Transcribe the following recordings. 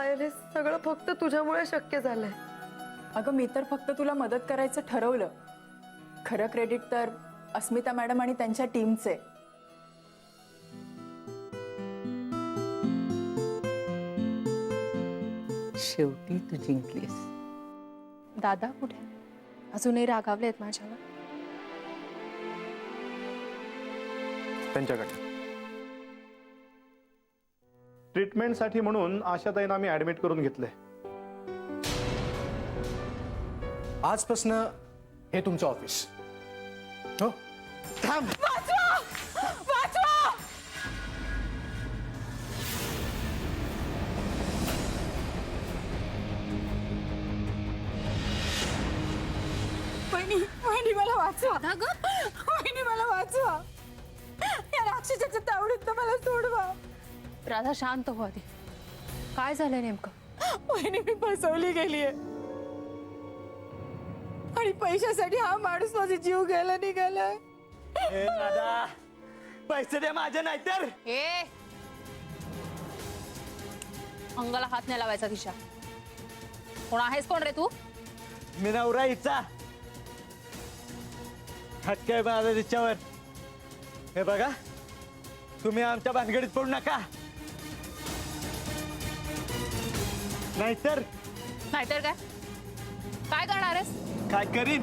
पायल, हे सगळं फक्त तुझ्यामुळे शक्य झालंय. अगं मी तर फक्त तुला मदत करायचं ठरवलं. खरं क्रेडिट तर अस्मिता मॅडम आणि त्यांच्या टीमचे. शेवटी तू जिंकलीस. दादा कुठे अजूनही रागावलेत माझ्यावर? त्यांच्याकडे ट्रीटमेंटसाठी म्हणून आशाताईंना आम्ही ऍडमिट करून घेतले. आजपासून हे तुमचं ऑफिस. हो थांब. वहिनी मला वाचवा. वहिनी मला वाचवा. या राक्षसाच्या तावडीत मला सोडवा. राधा शांत हो आधी. काय झालंय नेमकं? वहिनी मी फसवली गेलीये आणि पैशासाठी हा माणूस माझा जीव घ्यायला निघालाय. दादा पैसे दे माझे, नाहीतर ए अंगाला हात नाही लावायचा तिच्या. कोण आहेस? कोण रे तू? मी नवरा हिचा. हक्क आहे माझा तिच्यावर. हे बघा, तुम्ही आमच्या भानगडीत पडू नका, नाहीतर नाहीतर काय? काय करणार आहेस? काय करीन.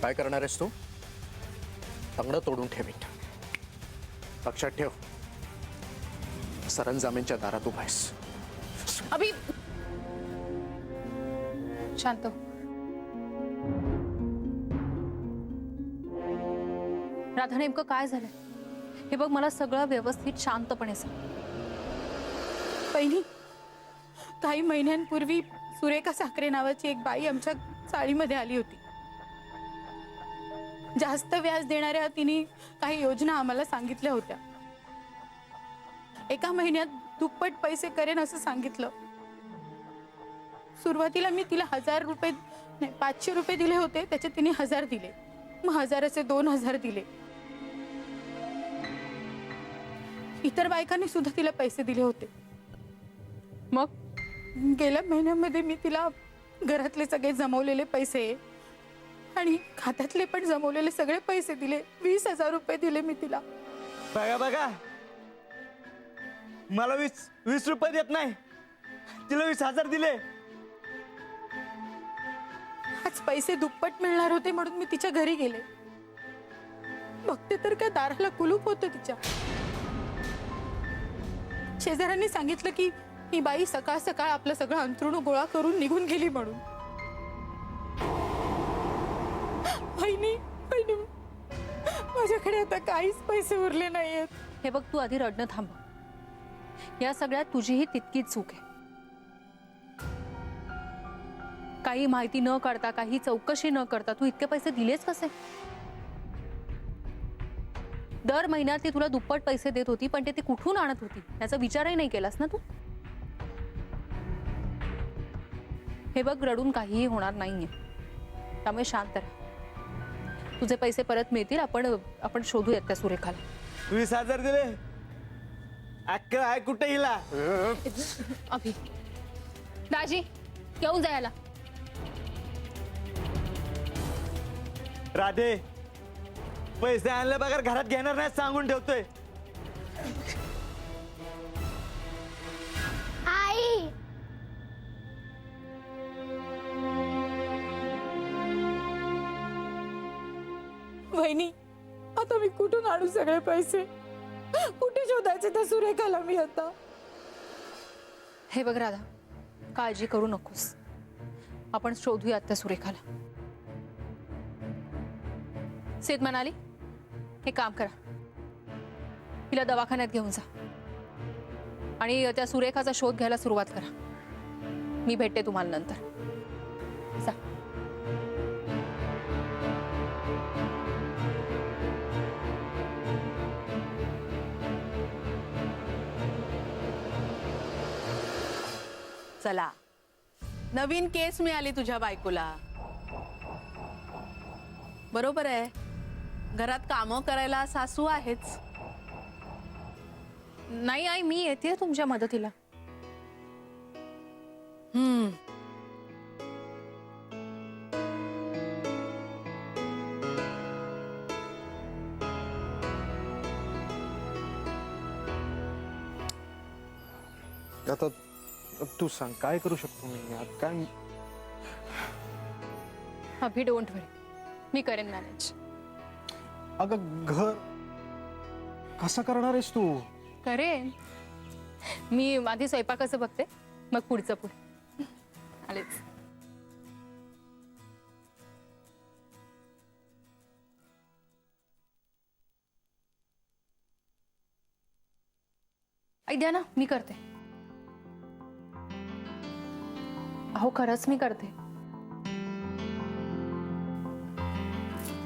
काय करणार आहेस तू? तंगड तोडून ठेवीन. लक्षात ठेव, सरंजामींच्या दारात उभा आहेस. अभि शांत हो. राधा नेमकं काय झालंय हे बघ. मला सगळं व्यवस्थित शांतपणे सांग. पहिली काही महिन्यांपूर्वी सुरेखा साखरे नावाची एक बाई आमच्या चाळीमध्ये आली होती. जास्त व्याज देणाऱ्या तिने काही योजना आम्हाला सांगितल्या होत्या. एका महिन्यात दुप्पट पैसे करेन असं सांगितलं. सुरुवातीला मी तिला 1000 रुपये नाही 500 रुपये दिले होते. त्याचे तिने 1000 दिले. मग 1000चे 2000 दिले. इतर बायकांनी सुद्धा तिला पैसे दिले होते. मग गेल्या महिन्यामध्ये मी तिला घरातले सगळे जमवलेले पैसे आणि खात्यातले पण जमवलेले सगळे पैसे दिले. 20,000 रुपये दिले मी तिला. बघा बघा, मला 20 रुपये देत नाही, तिला 20,000 दिले. आज पैसे दुप्पट मिळणार होते म्हणून मी तिच्या घरी गेले. बघते तर काय दाराला कुलूप होतं तिच्या. शेजाऱ्यांनी सांगितलं की ही बाई सकाळ सकाळ आपलं सगळं अंथरुण गोळा करून निघून गेली म्हणून. बहिणी बहिणी माझ्याकडे आता काहीच पैसे उरले नाहीयेत. हे बघ, तू आधी रडणं थांब. या सगळ्यात तुझीही तितकीच चूक आहे. काही माहिती न काढता, काही चौकशी न करता तू इतके पैसे दिलेच कसे? दर महिन्यात ती तुला दुप्पट पैसे देत होती, पण ते कुठून आणत होती याचा विचारही नाही केलास ना तू. हे बघ, रडून काहीही होणार नाहीये, त्यामुळे शांत राहा. तुझे पैसे परत मिळतील. आपण शोधूयात त्या सुरेखाला. 20,000 दिले. अक्क आहे कुठे हिला? अभि, दाजी घेऊन जायला. राधे, पैसे आणले बघा घरात घेणार नाही सांगून ठेवतोय. आई वहिनी आता मी कुठून आणू सगळे पैसे? कुठे शोधायचे त्या सुरेखाला मी आता? हे बघ राधा, काळजी करू नकोस. आपण शोधूयात त्या सुरेखाला. सेद म्हणाली, हे काम करा, हिला दवाखान्यात घेऊन जा आणि त्या सुरेखाचा शोध घ्यायला सुरुवात करा. मी भेटते तुम्हाला नंतर. जा. चला, नवीन केस मिळाली तुझ्या बायकोला. बरोबर आहे, घरात कामं करायला सासू आहेच. नाही आई, मी येते तुमच्या मदतीला. आता तू सांग काय करू शकतो मी आता काय. अभि डोंट वरी, मी करेन मॅनेज. अगं घर कसं करणार आहेस तू. करेन मी. आधी स्वयंपाकाचं बघते, मग पुढचं पुढे. आलेच. आई द्या ना, मी करते. अहो खरंच मी करते.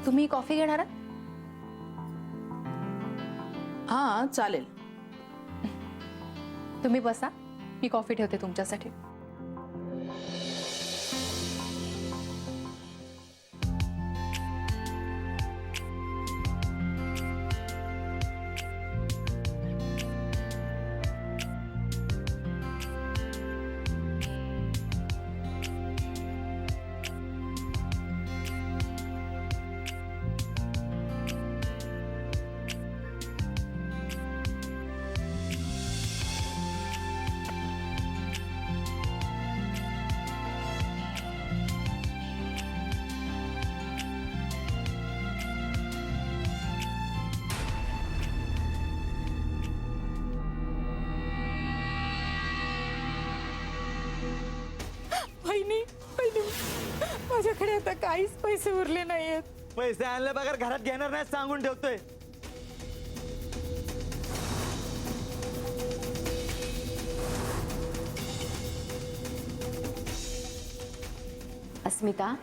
तुम्ही कॉफी घेणार आहात? हा चालेल. तुम्ही बसा, मी कॉफी ठेवते तुमच्यासाठी. बहिणी, माझ्याकडे आता काहीच पैसे उरले नाहीयेत. पैसे आणले बघा, घरात घेणार नाही सांगून ठेवतोय. अस्मिता,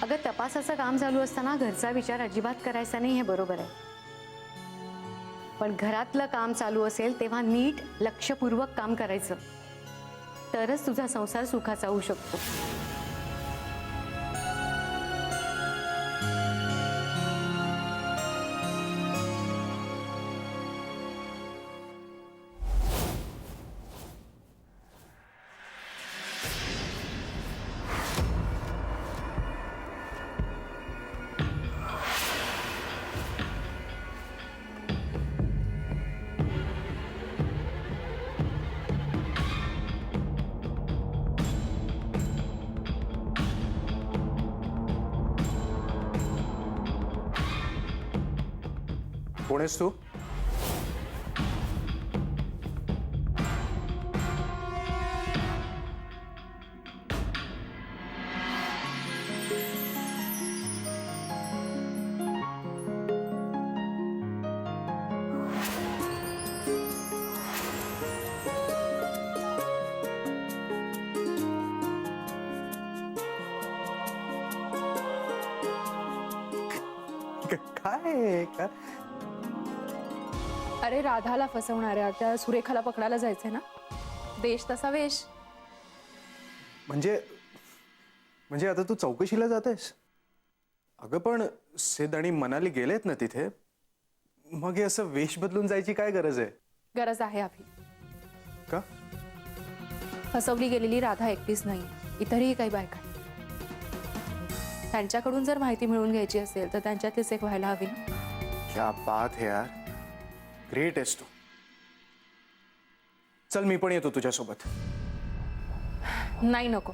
अगं तपासाचं काम चालू असताना घरचा विचार अजिबात करायचा नाही, हे बरोबर आहे. पण घरातलं काम चालू असेल तेव्हा नीट लक्षपूर्वक काम करायचं, तरच तुझा संसार सुखाचा होऊ शकतो. कोण आहेस तू. काय काय अरे राधाला फसवणाऱ्या त्या सुरेखाला पकडायला जायचंय ना. देश तसा वेश. म्हणजे आता तू चौकशीला जातेस. अगं पण सिद्ध आणि मनाली गेलेत ना तिथे, मग हे असं वेश बदलून जायची काय गरज आहे. गरज आहे अभि. का. फसवली गेलेली राधा एकटीच नाही, इतरही काही बायका. त्यांच्याकडून जर माहिती मिळवून घ्यायची असेल तर त्यांच्यातलीच एक व्हायला हवी ना. क्या बात है यार, ग्रेट आहेस तू. चल मी पण येतो तुझ्यासोबत. नाही नको,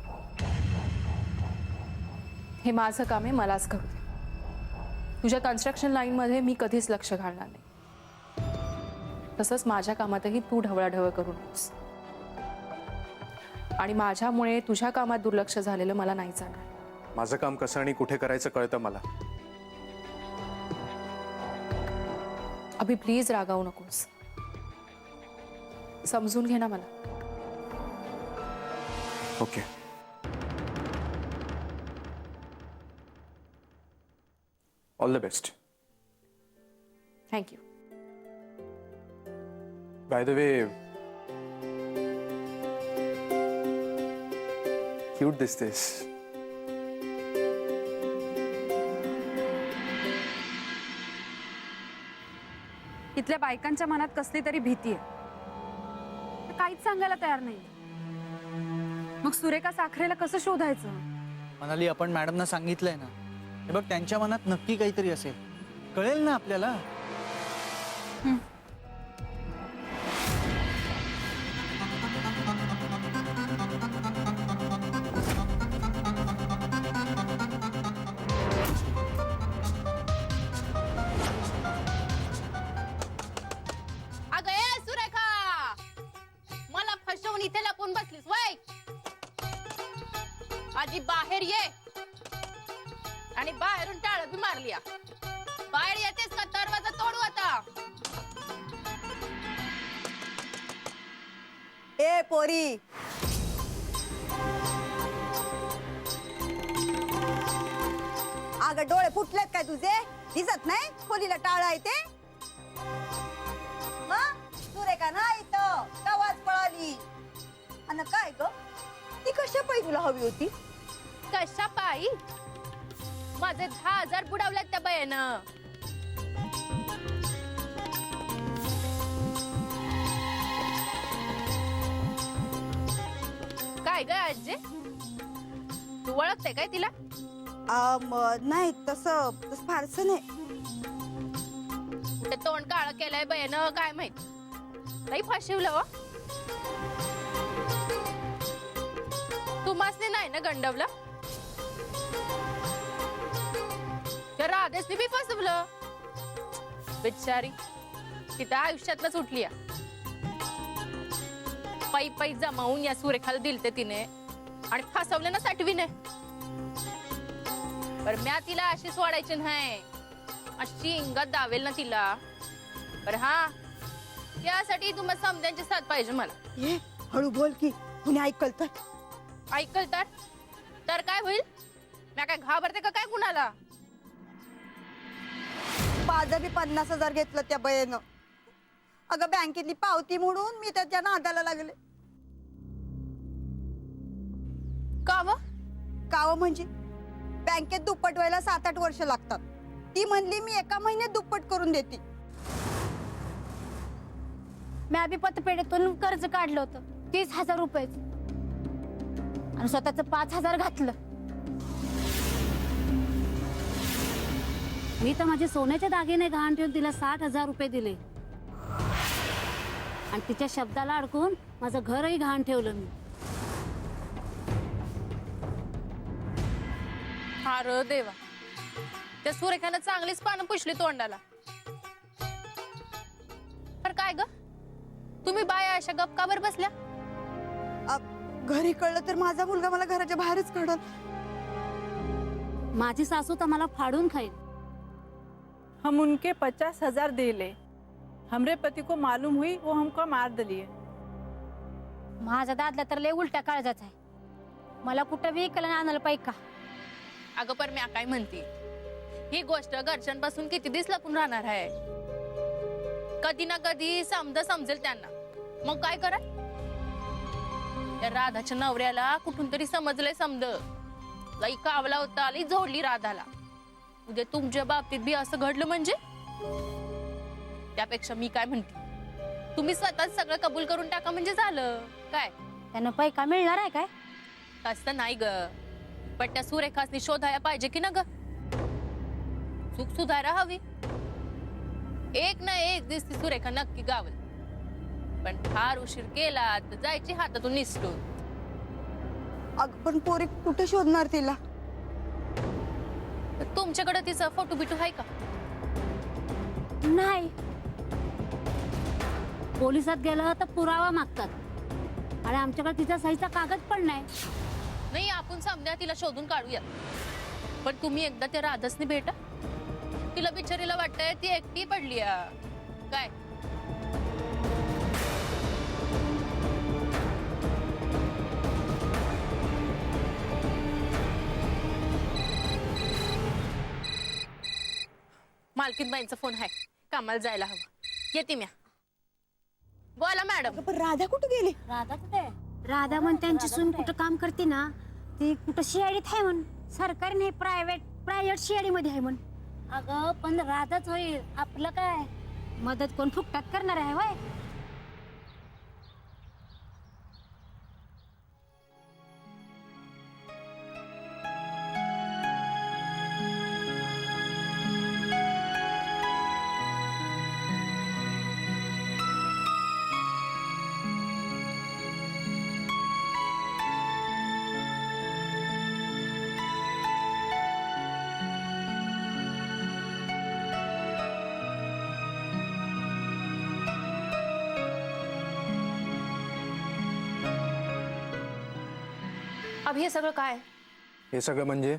हे माझं काम आहे, मलाच करू दे. तुझ्या कन्स्ट्रक्शन लाईनमध्ये मी कधीच लक्ष घालणार नाही. तसंच माझ्या कामातही तू ढवळाढवळ करू नकोस. आणि माझ्यामुळे तुझ्या कामात दुर्लक्ष झालेलं मला नाही चालणार. माझं काम कसं आणि कुठे करायचं कळतं मला. अभि प्लीज रागावू नकोस, समजून घे ना मला. Okay. All the best. Thank you. By the way, cute दिसतेस. इथल्या बायकांच्या मनात कसली तरी भीती आहे, ते काहीच सांगायला तयार नाही. मग सुरेखा साखरेला कसं शोधायचं? मनाली, आपण मॅडमना सांगितलंय ना. हे बघ, त्यांच्या मनात नक्की काहीतरी असेल. कळेल ना आपल्याला. अगं ए सुरेखा, मला फसवून इथे लपून बसलीस वय. आजी बाहेर ये. आणि बाहेरून टाळ बी मारली. बाहेर येतेस का दरवाजा तोडू आता. ए पोरी, अगं डोळे फुटलेत काय तुझे? दिसत नाही खोलीला टाळ आहे ते? सुरेखा ना इथं कवाच पळाली. आणि काय ग, ती कशा पायी तुला हवी होती? कशा पायी? माझे 10,000 बुडवल्यात त्या बायानं. काय ग आजी, तू ओळखते काय तिला? नाही तसं फारसं नाही. ते तोंड काळ केलंय बायानं काय माहित. लई फाशिवलं हो. तू मासने नाही ना गंडवलं? त्या राधेसनी बी फसवलं बिचारी. तिथं आयुष्यातच उठली. पै पै जमावून या सुरेखाला दिलते तिने आणि फसवलं ना साठवीने. पर म्या तिला अशी सोडायची नाही. अशी इंगात दावेल ना तिला. पर हा, त्यासाठी तुम्हाला समजांची साथ पाहिजे मला. ये हळू बोल की कुणी ऐकल तर. ऐकल तर काय होईल? म्या काय घाबरते का काय कुणाला? माझं बी 50,000 घेतलं त्या बयेनं. अगं बँकेतली पावती म्हणून मी त्याच्या नादाला लागले. काव म्हणजे बँकेत दुप्पट व्हायला 7-8 वर्ष लागतात. ती म्हणली मी एका महिन्यात दुप्पट करून देते. मी आधी पतपेढीतून कर्ज काढलं होतं 30,000 रुपयाचं आणि स्वतःच 5,000 घातलं. मी तर माझे सोन्याचे दागिने गहाण ठेवून तिला 60,000 रुपये दिले आणि तिच्या शब्दाला अडकून माझं घरही गहाण ठेवलं मी. अरे देवा, त्या सुरेखानं चांगलीच पानं पुसली तोंडाला. पर काय ग, तुम्ही बाया अशा गपकावर बसल्या? घरी कळलं तर माझा मुलगा मला घराच्या बाहेरच काढल. माझी सासू तर मला फाडून खाईल. हम उनके 50,000 दे ले. हमरे पति को मालूम हुई वो हमको मार दिलिए. माझा दादला तर लय उलट्या काळजाचा आहे. मला कुठं विकलं आणायला पाहिजे का? अगं पर म्या काय म्हणते, ही गोष्ट घरच्यांपासून किती दिवस लपून राहणार आहे? कधी ना कधी समजेल त्यांना. मग काय करा? त्या राधाच्या नवऱ्याला कुठून तरी समजलंय. लई कावला होता, लई जोडली राधाला. उद्या तुमच्या बाबतीत बी असं घडलं म्हणजे? त्यापेक्षा मी काय म्हणते, तुम्ही स्वतःच सगळं कबूल करून टाका म्हणजे झालं. काय त्यानं पैका मिळणार आहे काय? तसं नाही ग, पण त्या सुरेखासनी शोधायला पाहिजे की ना ग. चूक सुधारा हवी. एक ना एक दिवस ती सुरेखा नक्की गावल. पण फार उशीर केला तर जायची हातातून निसटून. अगं पण पोरी कुठे शोधणार तिला? तुमच्याकडे तिचा फोटो बिटू आहे का? नाही. पोलिसात गेलं तर पुरावा मागतात आणि आमच्याकडे तिचा सहीचा कागद पण नाही. नाही, आपण समजा तिला शोधून काढूया. पण तुम्ही एकदा त्या राधासनी भेटा. तिला बिचारीला वाटतंय ती एकटी पडली काय. मालकीनबाईंचा फोन आहे, कामाला जायला हवं. येते म्या. बोला मॅडम. पण राधा कुठे गेली? राधा कुठे? राधा म्हण त्यांची सून कुठं काम करते ना ती कुठं शियाडीत आहे म्हण, सरकारी नाही प्रायव्हेट शियाडीमध्ये आहे म्हण. अगं पण राहतच होईल, आपलं काय मदत कोण फुकटात करणार आहे वय. अभि हे सगळं काय? हे सगळं म्हणजे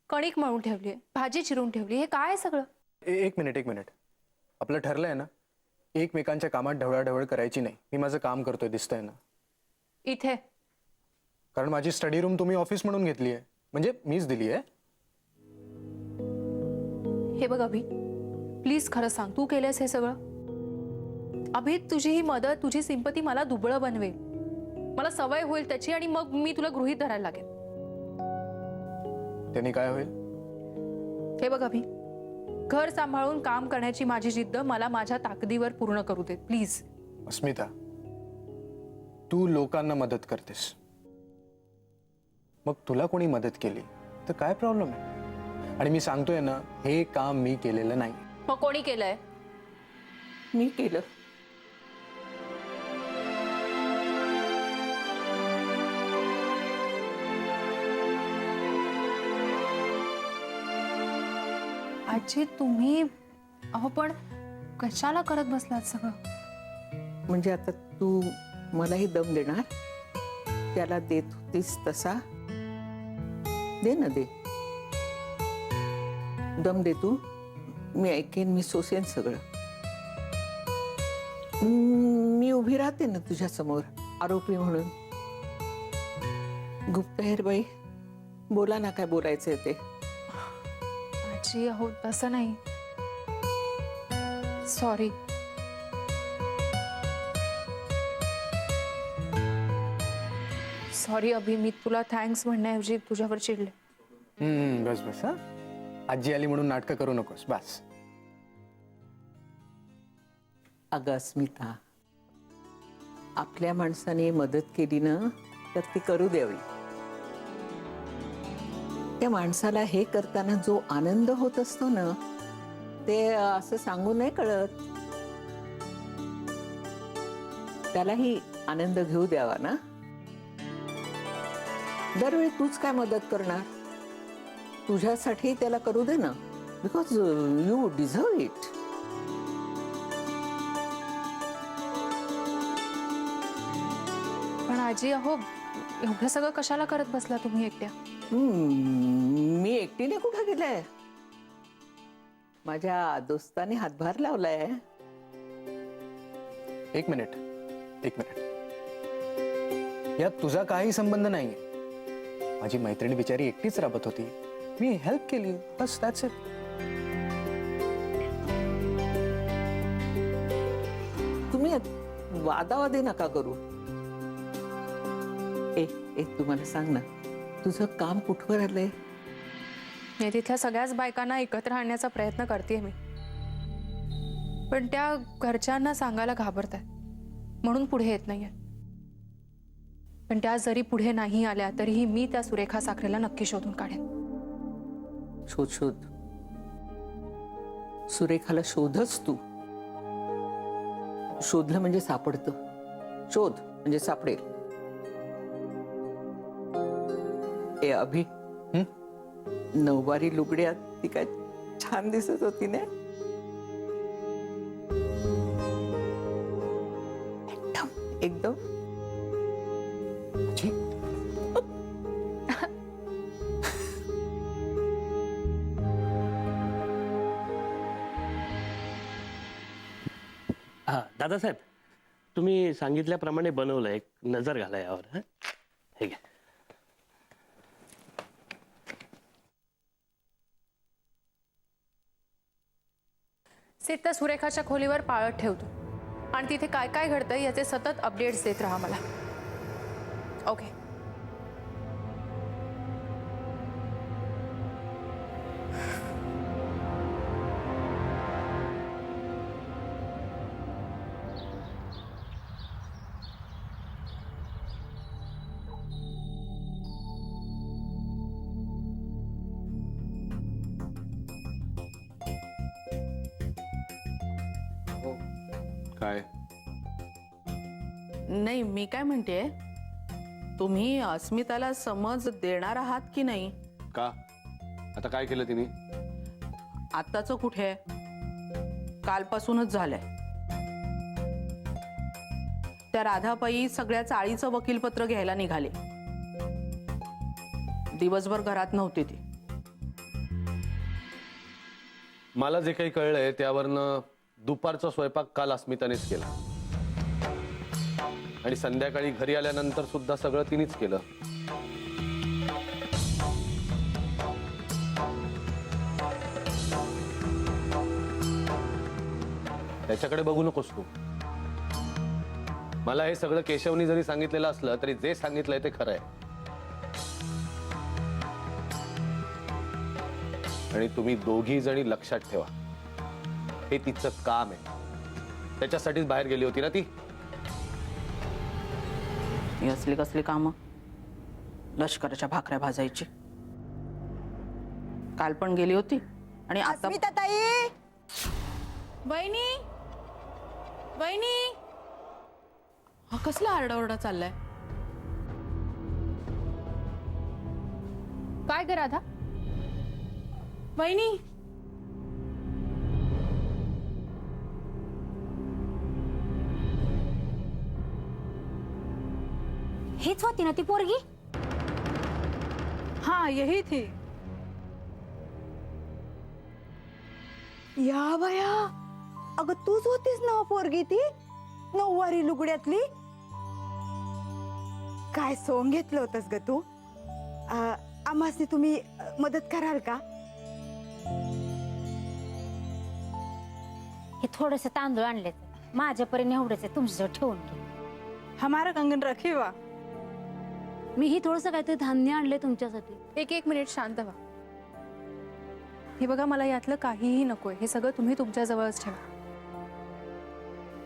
कणिक मळून ठेवली, भाजी चिरून ठेवली, हे काय सगळं? एक मिनिट. आपलं ठरलंय ना, एकमेकांच्या कामात ढवळाढवळ करायची नाही. मी माझं काम करतोय, दिसतंय ना. इथे कारण माझी स्टडी रूम तुम्ही ऑफिस म्हणून घेतली आहे, म्हणजे मीच दिली आहे. हे बघ अभि, प्लीज खरं सांग, तू केलंस हे सगळं? अभि, तुझी ही मदत, तुझी सिंपती मला दुबळं बनवेल. मला सवय होईल त्याची आणि मग मी तुला गृहीत धरायला लागेल. त्याने काय होईल? हे बघ अभि, घर सांभाळून काम करण्याची माझी जिद्द मला माझ्या ताकदीवर पूर्ण करू दे प्लीज. अस्मिता, तू लोकांना मदत करतेस, मग तुला कोणी मदत केली तर काय प्रॉब्लेम आहे? आणि मी सांगतोय ना, हे काम मी केलेलं नाही. मग कोणी केलंय? मी केलं. आजी तुम्ही, अहो पण कशाला करत बसलात सगळं? म्हणजे आता तू मलाही दम देणार? त्याला देत होतीस तसा दे ना, दे. दम दे तू. मी ऐकेन, मी सोसेन सगळं. मी उभी राहते ना तुझ्या समोर आरोपी म्हणून. गुप्तहेरबाई, बोला ना, काय बोलायचंय ते. आजी अहो तसं नाही, सॉरी. सॉरी अभि, मी तुला थँक्स म्हणण्याऐवजी तुझ्यावर चिडले. बस बस. हा, आजी आली म्हणून नाटकं करू नकोस, बस. अगं अस्मिता, आपल्या माणसाने मदत केली ना तर ती करू द्यावी. त्या माणसाला हे करताना जो आनंद होत असतो ना, ते असं सांगून नाही कळत. त्यालाही आनंद घेऊ द्यावा ना. दरवेळी तूच काय मदत करणार? तुझ्यासाठी त्याला करू दे ना, बिकॉज यू डिझर्व इट. पण आजी अहो एवढं सगळं कशाला करत बसला तुम्ही एकट्या? मी एकटीने कुठं गेलंय? माझ्या दोस्ताने हातभार लावलाय. एक मिनिट. यात तुझा काही संबंध नाहीये. माझी मैत्रीण बिचारी एकटीच राबत होती, मी हेल्प केली, बस. That's it. तुम्ही वादावादी नका करू. तू मला सांग ना, तुझं काम कुठवर आलंय? मी तिथल्या सगळ्याच बायकांना एकत्र आणण्याचा प्रयत्न करते मी, पण त्या घरच्यांना सांगायला घाबरतात म्हणून पुढे येत नाहीये. पण त्या जरी पुढे नाही आल्या तरीही मी त्या सुरेखा साखरेला नक्की शोधून काढेन. शोध. सुरेखाला शोधच तू. शोधलं म्हणजे सापडतं. शोध म्हणजे सापडेल. अभि, नऊवारी लुगड्यात ती काय छान दिसत होती ना. एकदम. हा दादासाहेब, तुम्ही सांगितल्याप्रमाणे बनवलं, एक नजर घाला यावर. हा, हे घ्या. त्या सुरेखाच्या खोलीवर पाळत ठेवतो आणि तिथे काय काय घडतंय याचे सतत अपडेट्स देत राहा मला. ओके. काय? नाही, मी काय म्हणते, तुम्ही अस्मिताला समज देणार आहात की नाही? का? आता काय केलं तिने? आत्ताचं कुठे, कालपासूनच झालंय. त्या राधाबाई सगळ्या चाळीचं वकीलपत्र घ्यायला निघाले. दिवसभर घरात नव्हती ती. मला जे काही कळलंय त्यावरनं दुपारचा स्वयंपाक काल अस्मितानेच केला आणि संध्याकाळी घरी आल्यानंतर सुद्धा सगळं तिनेच केलं. त्याच्याकडे बघू नकोस तू. मला हे सगळं केशवनी जरी सांगितलेलं असलं तरी जे सांगितलंय ते खरं आहे. आणि तुम्ही दोघी जणी लक्षात ठेवा, हे तिचं काम आहे. त्याच्यासाठीच बाहेर गेली होती ना ती. ही असली कसली कामं, लष्कराच्या भाकऱ्या भाजायची. काल पण गेली होती आणि आता. अस्मिता ताई, वहिनी, वहिनी, हा कसला आरडाओरडा चाललाय? काय ग राधा? वहिनी, हेच होती ना ती पोरगी? हाँ यही थी. या बाया, अगं तूच होतीस ना पोरगी ती नऊवारी लुगड्यातली? काय सोंग घेतलं होतस ग तू? आम्हासनी तुम्ही मदत कराल का? हे थोडेसे तांदूळ आणलेत, माझ्यापर्यंत एवढेच आहे, तुमच्याजवळ ठेवून घे. हमारा कंगन रखी हुआ. मीही थोडस काहीतरी धान्य आणले तुमच्यासाठी. एक मिनिट शांत व्हा. हे बघा, मला यातलं काहीही नकोय. हे सगळं तुम्ही तुमच्या जवळच ठेवा.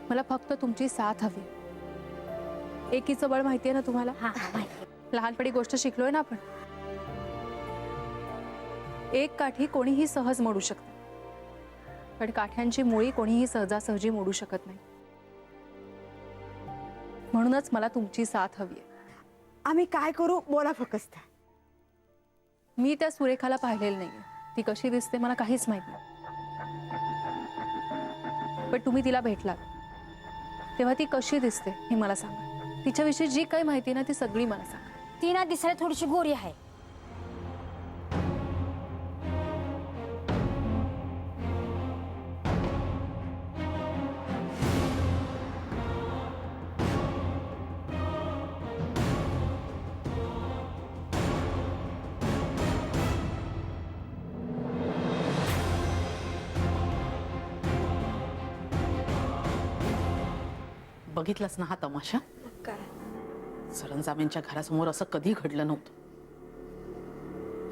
मला फक्त तुमची साथ हवी. एकीचं बळ माहितीये ना तुम्हाला? हा हा माहिती. लहानपणी गोष्ट शिकलोय ना आपण. एक काठी कोणीही सहज मोडू शकतं, पण काठ्यांची मुळी कोणीही सहजासहजी मोडू शकत नाही. म्हणूनच मला तुमची साथ हवी आहे. आम्ही काय करू बोला फक्त. मी त्या सुरेखाला पाहिलेलं नाहीये. ती कशी दिसते मला काहीच माहित नाही, पण तुम्ही तिला भेटलात तेव्हा ती कशी दिसते हे मला सांगा. तिच्याविषयी जी काही माहिती ना ती सगळी मला सांगा. ती ना दिसायला थोडीशी गोरी आहे. बघितलंस ना हा तमाशा? काय सरंजामेंच्या घरासमोर असं कधी घडलं नव्हतं.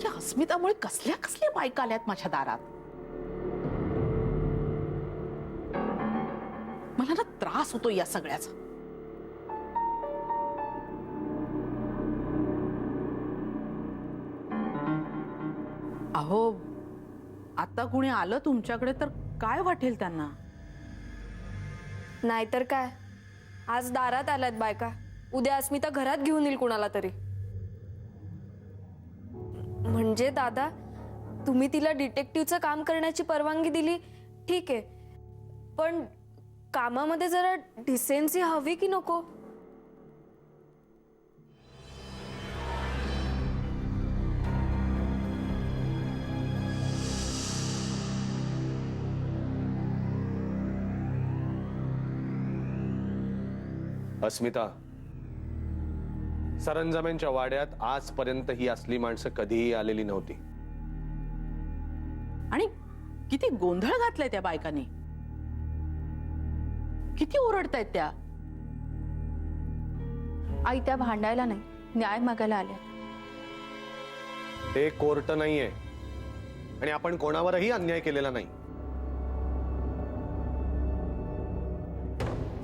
या अस्मितामुळे कसल्या कसल्या बायका आल्यात माझ्या दारात. मला ना त्रास होतो या सगळ्याचा. अहो, आता कुणी आलं तुमच्याकडे तर काय वाटेल त्यांना? नाहीतर काय, आज दारात आल्यात बायका, उद्या अस्मिता घरात घेऊन येईल कुणाला तरी. म्हणजे दादा, तुम्ही तिला डिटेक्टिव्हचं काम करण्याची परवानगी दिली, ठीक आहे, पण कामामध्ये जरा डिसेन्सी हवी की नको? अस्मिता, सरंजामेंच्या वाड्यात आजपर्यंत ही असली माणसं कधीही आलेली नव्हती. आणि किती गोंधळ घातलाय त्या बायकांनी. किती ओरडतायत त्या. आई, त्या भांडायला नाही, न्याय मागायला आले. ते कोर्ट नाहीये आणि आपण कोणावरही अन्याय केलेला नाही.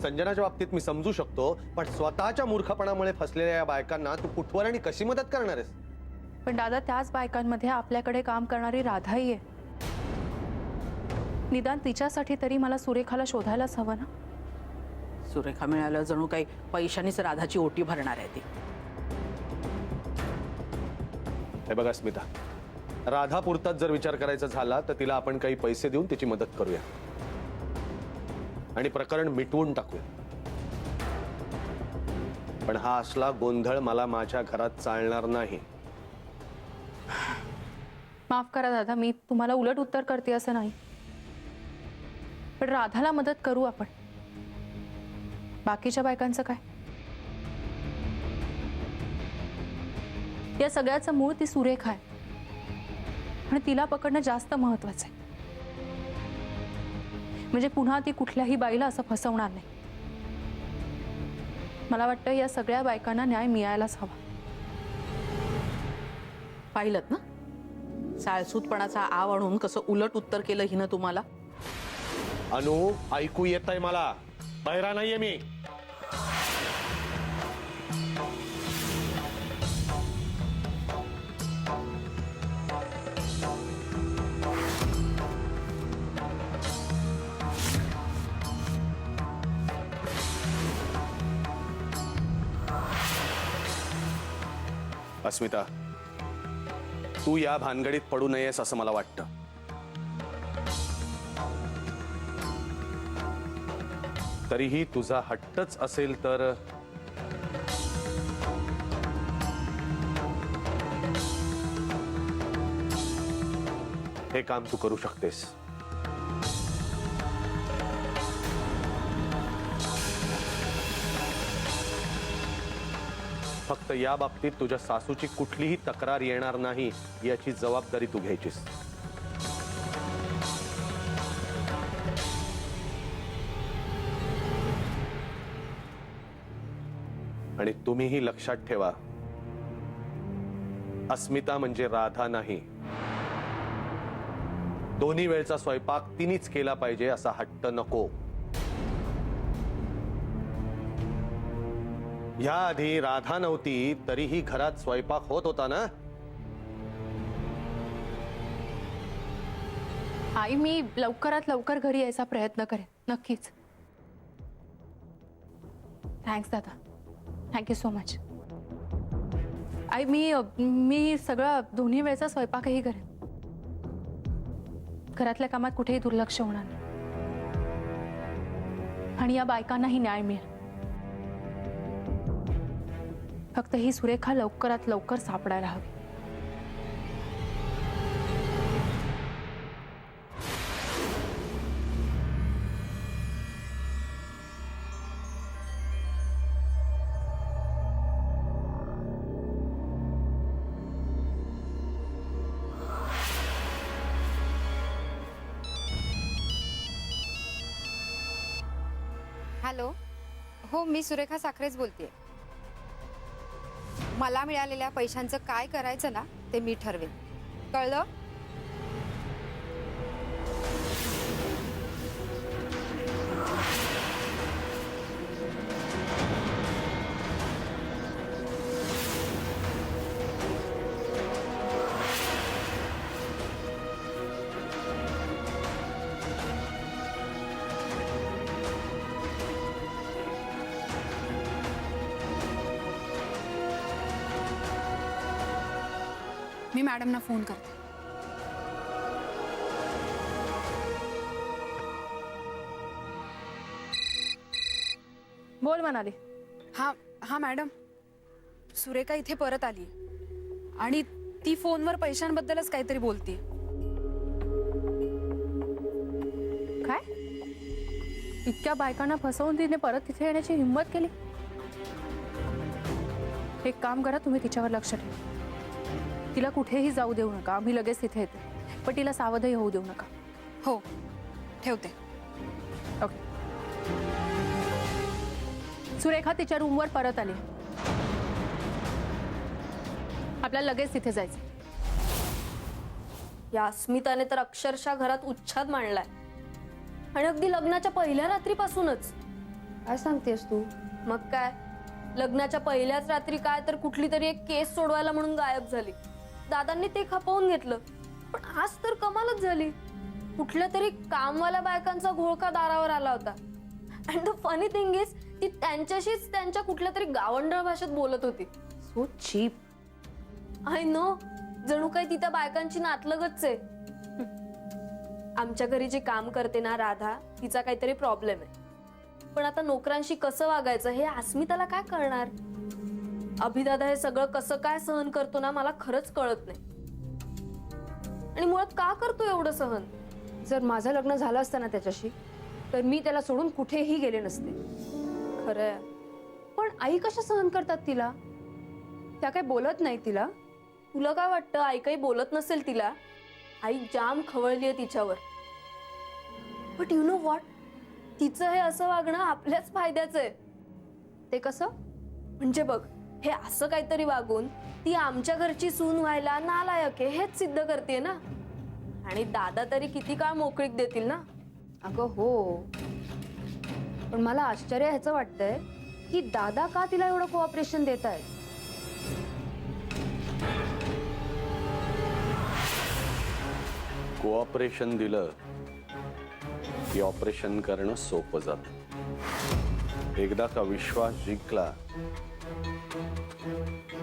संजनाच्या बाबतीत मी समजू शकतो, पण स्वतःच्या मूर्खपणामुळे फसलेल्या या बायकांना तू कुठवर आणि कशी मदत करणार आहेस? पण दादा, त्याच बायकांमध्ये आपल्याकडे काम करणारी राधाही आहे. निदान तिच्यासाठी तरी मला सुरेखाला शोधायलाच हवं ना. सुरेखा मिळालं जणू काही पैशानीच राधाची ओटी भरणार आहे ती. हे बघा स्मिता, राधा पुरताच जर विचार करायचा झाला तर तिला आपण काही पैसे देऊन तिची मदत करूया आणि प्रकरण मिटवून टाकूया. पण हा असला गोंधळ मला माझ्या घरात चालणार नाही. माफ करा दादा, मी तुम्हाला उलट उत्तर करते असं नाही, पण राधाला मदत करू आपण. बाकीच्या बायकांचं काय? या सगळ्याचं मूळ ती सुरेखा आहे आणि तिला पकडणं जास्त महत्वाचं आहे. म्हणजे पुन्हा ती कुठल्याही बाईला असं फसवणार नाही. मला वाटतं या सगळ्या बायकांना न्याय मिळायलाच हवा. पाहिलत ना साळसूतपणाचा आव आणून कसं उलट उत्तर केलं हिनं तुम्हाला. अनु, ऐकू येतंय मला, बहिरा नाहीये मी. अस्मिता, तू या भानगडीत पडू नयेस असं मला वाटतं. तरीही तुझा हट्टच असेल तर हे काम तू करू शकतेस. फक्त या बाबतीत तुझ्या सासूची कुठलीही तक्रार येणार नाही याची जबाबदारी तू घ्यायचीस. आणि तुम्हीही लक्षात ठेवा, अस्मिता म्हणजे राधा नाही. दोन्ही वेळचा स्वयंपाक तिनेच केला पाहिजे असा हट्ट नको. याआधी राधा नव्हती तरीही घरात स्वयंपाक होत होता ना. आई, मी लवकरात लवकर घरी यायचा प्रयत्न करेन, नक्कीच. थँक्स दादा, थँक्यू सो मच. आई, मी सगळं दोन्ही वेळचा स्वयंपाकही करेन. घरातल्या कामात कुठेही दुर्लक्ष होणार नाही आणि या बायकांनाही न्याय मिळेल. फक्त ही सुरेखा लवकरात लवकर सापडायला हवी. हॅलो, हो, मी सुरेखा साखरेच बोलतेय. मला मिळालेल्या पैशांचं काय करायचं ना ते मी ठरवेन, कळलं? मी मॅडमना फोन करते. बोल म्हणाली. हा मॅडम, सुरेखा इथे परत आली आणि ती फोनवर पैशांबद्दलच काहीतरी बोलते. काय? इतक्या बायकांना फसवून तिने परत तिथे येण्याची हिंमत केली? एक काम करा, तुम्ही तिच्यावर लक्ष ठेवा. तिला कुठेही जाऊ देऊ नका. आम्ही लगेच तिथे येते, पण तिला सावधही होऊ देऊ नका. हो, ठेवते. ओके. सुरेखा तिच्या रूमवर परत आली. आपल्याला लगेच तिथे जायचं. या अस्मिताने तर अक्षरशः घरात उच्छाद मांडलाय आणि अगदी लग्नाच्या पहिल्या रात्रीपासूनच. काय सांगतेस तू? मग काय, लग्नाच्या पहिल्याच रात्री काय तर कुठली तरी एक केस सोडवायला म्हणून गायब झाली. दादांनी ते खपवून घेतलं. पण आज तर कमालच झाली. कुठल्या तरी कामवाल्या बायकांचा घोळका दारावर आला होता. And the funny thing is ती त्यांच्याशीच त्यांच्या कुठल्या तरी गावंढळ भाषेत बोलत होती. So cheap. आय नो, जणू काही ती त्या बायकांची नातलगच आहे. आमच्या घरी जे काम करते ना राधा, तिचा काहीतरी प्रॉब्लेम आहे. पण आता नोकरांशी कसं वागायचं हे अस्मिताला काय कळणार? अभिदादा हे सगळं कसं काय सहन करतो ना, मला खरंच कळत नाही. आणि मुळात का करतो एवढं सहन? जर माझं लग्न झालं असतं ना त्याच्याशी, तर मी त्याला सोडून कुठेही गेले नसते. खरंय. पण आई कशा सहन करतात तिला? त्या काही बोलत नाही तिला? तुला काय वाटतं आई काही बोलत नसेल तिला? आई जाम खवळलीये तिच्यावर. बट यु नो व्हॉट, तिचं हे असं वागणं आपल्याच फायद्याचं आहे. ते कसं? म्हणजे बघ, हे असं काहीतरी वागून ती आमच्या घरची सून व्हायला नालायक आहे हेच सिद्ध करते ना. आणि दादा तरी किती काळ मोकळीक देतील ना. अगं हो, पण मला आश्चर्य ह्याचं वाटतंय की दादा का तिला एवढं कोऑपरेशन देत आहेत. कोऑपरेशन दिलं की ऑपरेशन करणं सोपं जातं. एकदा का विश्वास जिंकला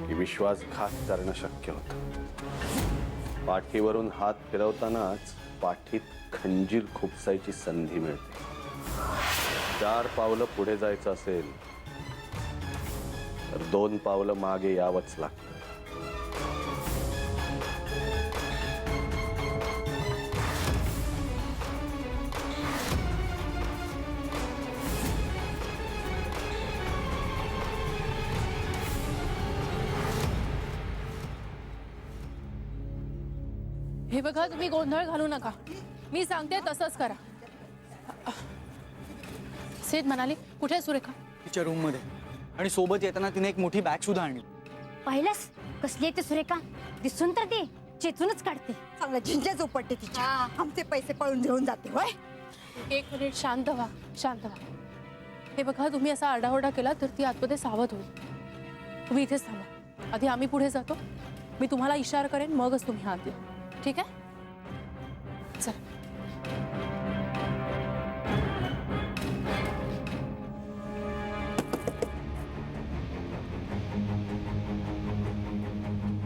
की विश्वासघात करणं शक्य होतं. पाठीवरून हात फिरवतानाच पाठीत खंजीर खुपसायची संधी मिळते. 4 पावलं पुढे जायचं असेल तर 2 पावलं मागे यावंच लागतं. हे बघा, तुम्ही गोंधळ घालू नका. मी सांगते तसंच करा. सेठ म्हणाली, कुठे आहे सुरेखा? तिच्या रूम मध्ये. आणि सोबत येताना तिने एक मोठी बॅग सुद्धा आणली. पाहिलंस कसली आहे ती सुरेखा? दिसून तर ती चेतूनच काढते. चांगलं झिंज्या झोपडते तिच्या. आमचे पैसे पळून घेऊन जाते होय. 1 मिनिट शांत व्हा, शांत व्हा. हे बघा, तुम्ही असा आरडाओरडा केला तर ती आतमध्ये सावध होईल. तुम्ही इथेच थांबा. आधी आम्ही पुढे जातो. मी तुम्हाला इशारा करेन, मगच तुम्ही आत या. ठीक आहे? चल.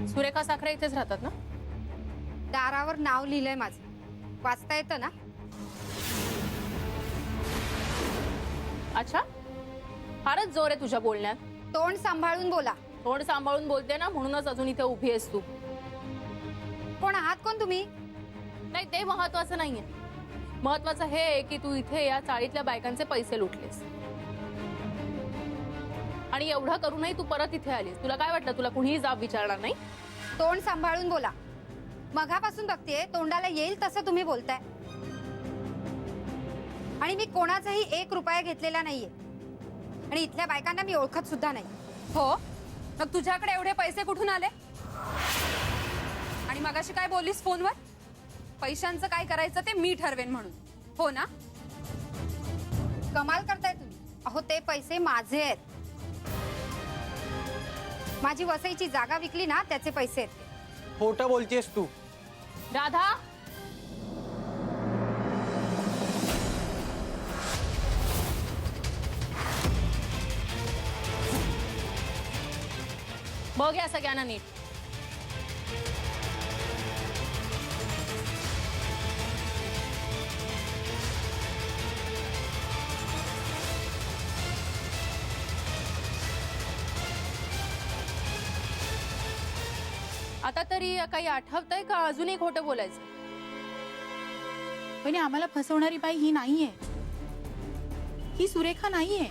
सुरेखा साखरे इथेच राहतात ना? दारावर नाव लिहिलंय माझं. वाचता येतं ना? अच्छा, फारच जोर आहे तुझ्या बोलण्यात. तोंड सांभाळून बोला. तोंड सांभाळून बोलते ना, म्हणूनच अजून इथे उभी आहेस तू. कोण आहात कोण तुम्ही? नाही, ते महत्वाचं नाहीये. महत्वाचं हे आहे की तू इथे या चाळीतल्या बायकांचे पैसे लुटलेस. आणि एवढं करूनही तू परत इथे आलीस. तुला काय वाटलं, तुला कुणीही जाब विचारणार नाही? तोंड सांभाळून बोला. मघापासून बघतेय तोंडाला येईल तसं तुम्ही बोलताय. आणि मी कोणाचाही 1 रुपया घेतलेला नाहीये. आणि इथल्या बायकांना मी ओळखत सुद्धा नाही. हो, मग तुझ्याकडे एवढे पैसे कुठून आले? आणि मगाशी काय बोललीस फोनवर? पैशांचं काय करायचं ते मी ठरवेन म्हणून, हो ना? कमाल करताय तुम्ही. अहो, ते पैसे माझे आहेत. माझी वसईची जागा विकली ना, त्याचे पैसे आहेत. खोटं बोलतेस तू. राधा, बघ या सगळ्यांना नीट. आता तरी काही आठवतंय का अजूनही खोटं बोलायचं? पण आम्हाला फसवणारी बाई ही नाहीये. ही सुरेखा नाहीये.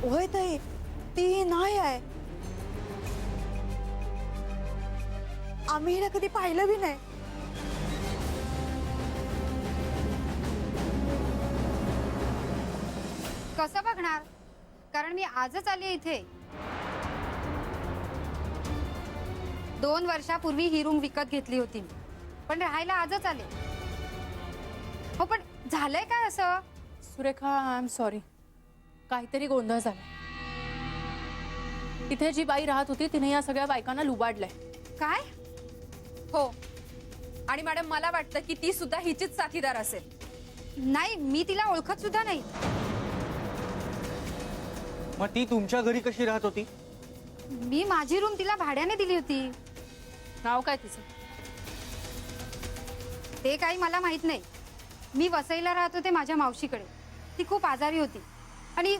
होय ताई, ती नाही आहे. आम्ही हिला कधी पाहिलं बी नाही. कसं बघणार? कारण मी आजच आली इथे. 2 वर्षापूर्वी ही रूम विकत घेतली होती मी, पण राहायला आजच आले. हो पण झालंय काय असं? Surekha, I am sorry. काहीतरी गोंधळ झाला. इथे जी बाई राहत होती तिने या सगळ्या बायकांना लुबाडलंय. काय? हो, आणि मॅडम मला वाटतं की ती सुद्धा हिचीच साथीदार असेल. नाही, मी तिला ओळखत सुद्धा नाही. मग ती तुमच्या घरी कशी राहत होती? मी माझी रूम तिला भाड्याने दिली होती. नाव काय तिचं? ते काही मला माहित नाही. मी वसईला राहत होते माझ्या मावशीकडे. ती खूप आजारी होती आणि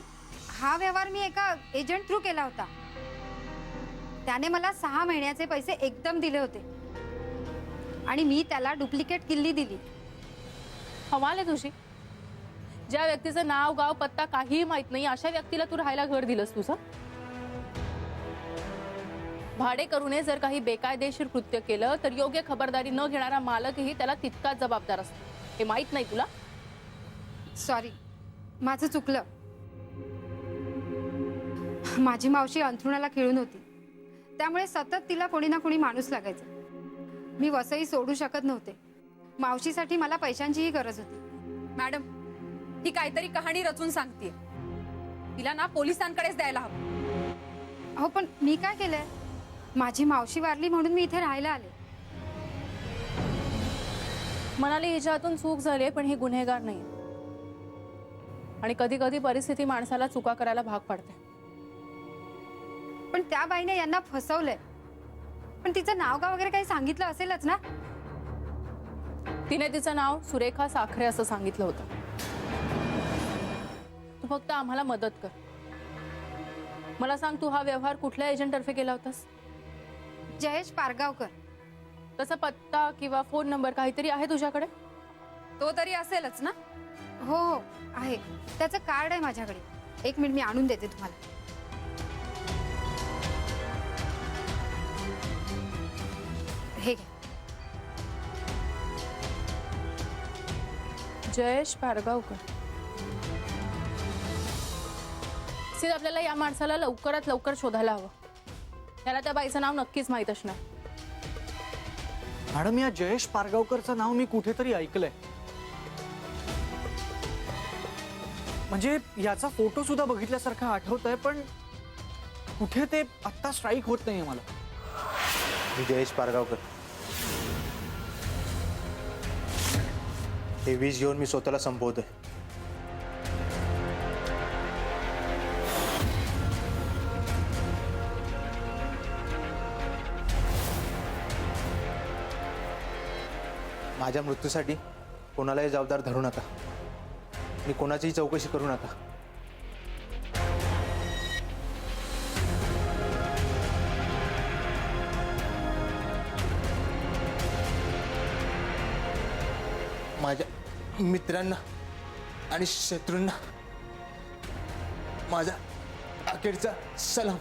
हा व्यवहार मी एका एजंट थ्रू केला होता. त्याने मला 6 महिन्याचे पैसे एकदम दिले होते आणि मी त्याला डुप्लिकेट किल्ली दिली. कमाल आहे तुझी. ज्या व्यक्तीचं नाव गाव पत्ता काहीही माहित नाही अशा व्यक्तीला तू राहायला घर दिलंस तुझं. भाडेकरूने जर काही बेकायदेशीर कृत्य केलं तर योग्य खबरदारी न घेणारा मालकही त्याला तितकाच जबाबदार असतो. हे माहित नाही तुला? सॉरी, माझं चुकलं. माझी मावशी अंथरुणाला खिळून होती, त्यामुळे सतत तिला कोणी ना कोणी माणूस लागायचा. मी वसई सोडू शकत नव्हते. मावशीसाठी मला पैशांचीही गरज होती. मॅडम, ही काहीतरी कहाणी रचून सांगते. तिला ना पोलिसांकडेच द्यायला हवं. हो पण मी काय केलंय? माझी मावशी वारली म्हणून मी इथे राहायला आले. मनाली, हिच्या हातून चूक झाली पण ही गुन्हेगार नाही. आणि कधी कधी परिस्थिती माणसाला चुका करायला भाग पाडते. पण त्या बाईने यांना फसवलंय. पण तिचं नाव गाव वगैरे काही सांगितलं असेलच ना? तिने तिचं नाव सुरेखा साखरे असं सांगितलं होतं. तू फक्त आम्हाला मदत कर. मला सांग, तू हा व्यवहार कुठल्या एजंटतर्फे केला होतास? जयेश पारगावकर. तसा पत्ता किंवा फोन नंबर काहीतरी आहे तुझ्याकडे? तो तरी असेलच ना? हो हो आहे. त्याचं कार्ड आहे माझ्याकडे. 1 मिनिट, मी आणून देते तुम्हाला. हे घ्या. जयेश पारगावकर. सिद्ध, आपल्याला या माणसाला लवकरात लवकर शोधायला हवं. त्याला त्या बाईचं नाव नक्कीच माहित असणार. मॅडम, या जयेश पारगावकरचं नाव मी कुठेतरी ऐकलंय. म्हणजे याचा फोटो सुद्धा बघितल्यासारखा आठवत आहे, पण कुठे ते आत्ता स्ट्राईक होत नाहीये मला. मी जयेश पारगावकर. हे विष घेऊन मी स्वतःला संपवतोय. माझ्या मृत्यूसाठी कोणालाही जबाबदार धरू नका. मी कोणाचीही चौकशी करू नका. माझ्या मित्रांना आणि शत्रूंना माझा अखेरचा सलाम.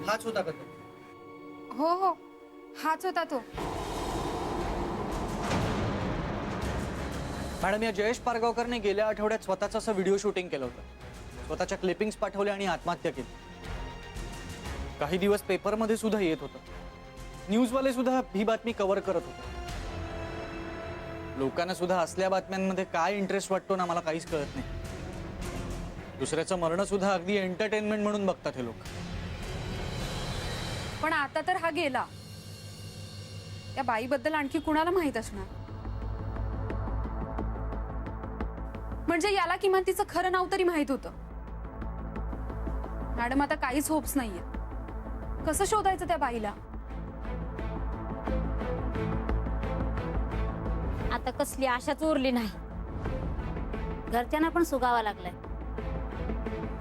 हाच होता का तो? हो हो, हाच होता तो. मॅडम, या जयेश पारगावकरने गेल्या आठवड्यात स्वतःचं असं व्हिडिओ शूटिंग केलं होतं. स्वतःच्या क्लिपिंग्स पाठवल्या आणि आत्महत्या केली. काही दिवस पेपरमध्ये सुद्धा येत होतं. न्यूजवाले सुद्धा ही बातमी कव्हर करत होते. लोकांना सुद्धा असल्या बातम्यांमध्ये काय इंटरेस्ट वाटतो ना, मला काहीच कळत नाही. दुसऱ्याचं मरण सुद्धा अगदी एंटरटेनमेंट म्हणून बघतात हे लोक. पण आता तर हा गेला. या बाईबद्दल आणखी कुणाला माहित असणार? म्हणजे याला किमान तिचं खरं नाव तरी माहित होतं. मॅडम, आता काहीच होप्स नाहीये. कसं शोधायचं त्या बाईला? आता कसली आशाच उरली नाही. घरच्यांना पण सुगावा लागलाय.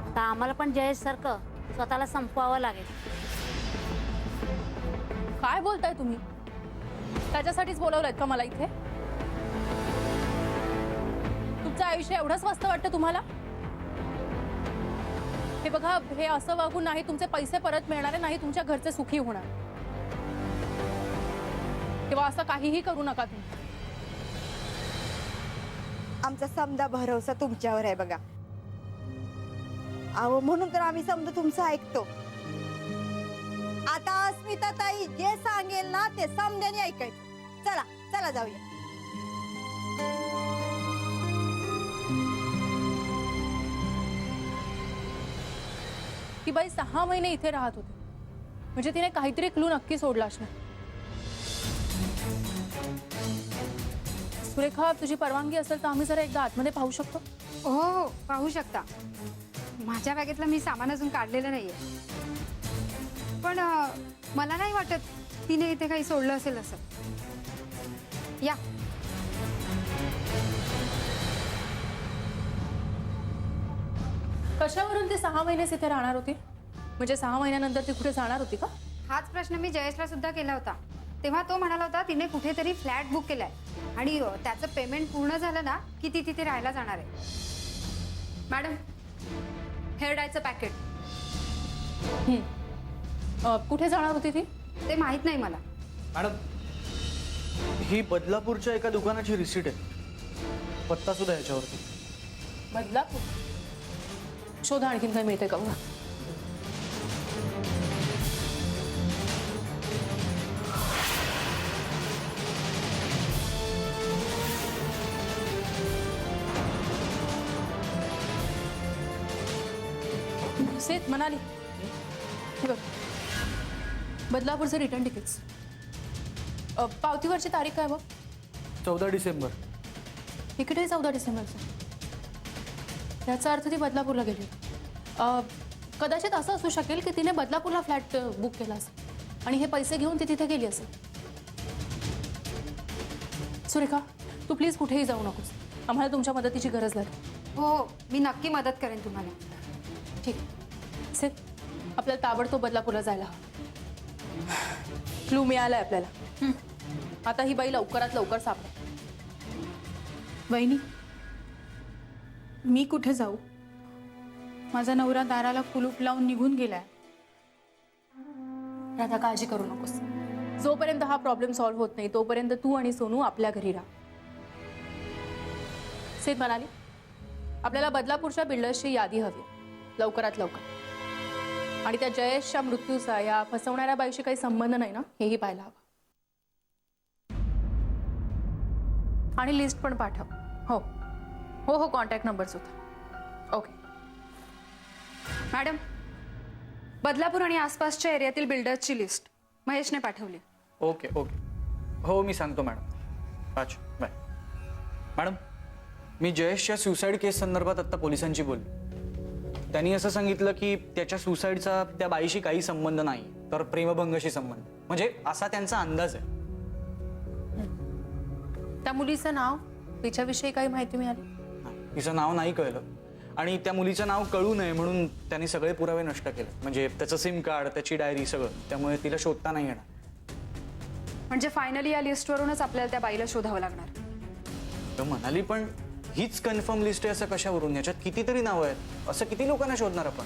तर आम्हाला पण जयेश सारखं स्वतःला संपवावं लागेल. काय बोलताय तुम्ही? त्याच्यासाठीच बोलवलंय का मला इथे? तुमचं आयुष्य एवढंच मस्त वाटतं तुम्हाला? हे बघा, हे असं वागून नाही तुमचे पैसे परत मिळणार, नाही तुमच्या घरचे सुखी होणार. तेव्हा असं काहीही करू नका तुम्ही. आमचा समजा भरोसा तुमच्यावर आहे बघा. अहो म्हणून तर आम्ही समजा तुमचं ऐकतो. आता अस्मिता ताई जे सांगेल ना ते समजाने ऐकायचं. चला चला जाऊया. ती बाई 6 महिने इथे राहत होती, म्हणजे तिने काहीतरी क्लू नक्की सोडला असणार. सुरेखा, तुझी परवानगी असेल तर आम्ही जरा एकदा आतमध्ये पाहू शकतो? हो हो पाहू शकता. माझ्या बॅगेतलं मी सामान अजून काढलेलं नाहीये, पण मला नाही वाटत तिने इथे काही सोडलं असेल असं. या. कशावरून ती 6 महिनेच इथे राहणार होती? म्हणजे 6 महिन्यानंतर ती कुठे जाणार होती का? हाच प्रश्न मी जयेशला सुद्धा केला होता. तेव्हा तो म्हणाला होता तिने कुठेतरी फ्लॅट बुक केलाय आणि त्याचं पेमेंट पूर्ण झालं ना की ती तिथे राहायला जाणार आहे. मॅडम, हेअर डायचं पॅकेट कुठे जाणार होती ती? ते माहित नाही मला. मॅडम, ही बदलापूरच्या एका दुकानाची रिसीट आहे. पत्ता सुद्धा याच्यावरती. बदलापूर? शोधा आणखीन काही मिळते का बघा. सेठ म्हणाली, हे बघ, बदलापूरचे रिटर्न तिकीट्स. पावतीवरची तारीख काय बघ? 14 डिसेंबर. तिकीटही 14 डिसेंबरचं. याचा अर्थ ती बदलापूरला गेली. कदाचित असं असू शकेल की तिने बदलापूरला फ्लॅट बुक केला असेल आणि हे पैसे घेऊन ती तिथे गेली असेल. सुरेखा, तू प्लीज कुठेही जाऊ नकोस. आम्हाला तुमच्या मदतीची गरज लागेल. हो हो, मी नक्की मदत करेन तुम्हाला. ठीक आहे. सेठ, आपल्याला ताबडतोब बदलापूरला जायला हवं. क्लू मिळालाय आपल्याला. आता ही बाई लवकरात लवकर सापडेल. वहिनी, मी कुठे जाऊ? माझा नवरा दाराला कुलूप लावून निघून गेलाय. राधा, काळजी करू नकोस. जोपर्यंत हा प्रॉब्लेम सॉल्व्ह होत नाही तोपर्यंत तू आणि सोनू आपल्या घरी राहा. सेठ म्हणाली, आपल्याला बदलापूरच्या बिल्डर्सची यादी हवी लवकरात लवकर. आणि त्या जयेशच्या मृत्यूचा या फसवणाऱ्या बाईशी काही संबंध नाही ना, हेही पाहायला हवं. आणि लिस्ट पण पाठव. हो हो हो, कॉन्टॅक्ट नंबर सुद्धा. ओके मॅडम, बदलापूर आणि आसपासच्या एरियातील बिल्डर्सची लिस्ट महेशने पाठवली. ओके ओके, हो मी सांगतो मॅडम. अच्छा, बाय. मॅडम, मी जयेशच्या सुसाईड केस संदर्भात आत्ता पोलिसांची बोलली. त्यांनी असं सांगितलं की त्याच्या सुसाईडचा त्या बाईशी काही संबंध नाही, तर प्रेमभंगाशी संबंध. म्हणजे असा त्यांचा अंदाज आहे. त्या मुलीचं नाव, तिच्याविषयी काही माहिती मिळाली? तिचं नाव नाही कळलं आणि त्या मुलीचं नाव कळू नये म्हणून त्यांनी सगळे पुरावे नष्ट केले. म्हणजे त्याचं सिम कार्ड, त्याची डायरी, सगळं. त्यामुळे तिला शोधता नाही येणार. म्हणजे फायनली या लिस्टवरूनच आपल्याला त्या बाईला शोधावं लागणार. तर म्हणाली, पण हीच कन्फर्म लिस्ट आहे असं कशावरून? याच्यात कितीतरी नावं आहेत. असं किती लोकांना शोधणार आपण?